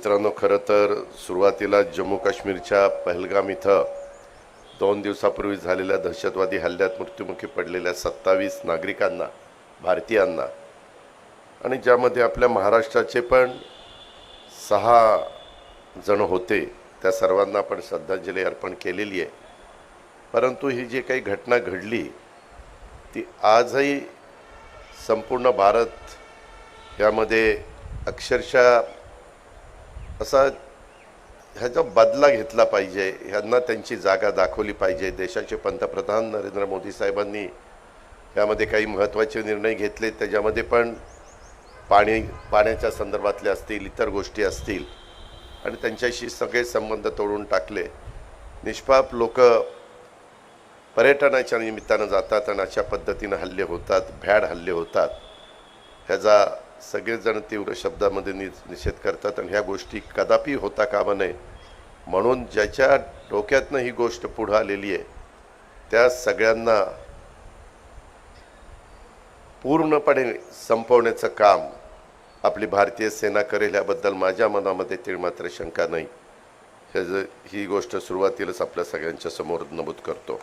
मित्रांनो, खरं तर सुरुवातीला जम्मू काश्मीरच्या पहलगाम इथं 2 दिवसापूर्वी झालेल्या दहशतवादी हल्ल्यात मृत्युमुखी पडलेल्या 27 नागरिकांना, भारतीयांना, आणि ज्यामध्ये आपल्या महाराष्ट्राचे पण 6 जण होते, त्या सर्वांना आपण श्रद्धांजली अर्पण केलेली आहे. परंतु ही जी काही घटना घडली ती आजही संपूर्ण भारत यामध्ये अक्षरशः असा ह्याचा बदला घेतला पाहिजे, ह्यांना त्यांची जागा दाखवली पाहिजे. देशाचे पंतप्रधान नरेंद्र मोदी साहेबांनी यामध्ये काही महत्त्वाचे निर्णय घेतले, त्याच्यामध्ये पण पाण्याच्या संदर्भातले असतील, इतर गोष्टी असतील, आणि त्यांच्याशी सगळे संबंध तोडून टाकले. निष्पाप लोक पर्यटनाच्या निमित्तानं जातात आणि अशा पद्धतीनं हल्ले होतात, भ्याड हल्ले होतात. ह्याचा सगळेजण तीव्र शब्दामध्ये निषेध करतात आणि ह्या गोष्टी कदापि होता कामा नये. म्हणून ज्याच्या डोक्यातनं ही गोष्ट पुढं आलेली आहे त्या सगळ्यांना पूर्णपणे संपवण्याचं काम आपली भारतीय सेना करेल याबद्दल माझ्या मनामध्ये तीळमात्र शंका नाही. ही गोष्ट सुरुवातीलाच आपल्या सगळ्यांच्या समोर नमूद करतो.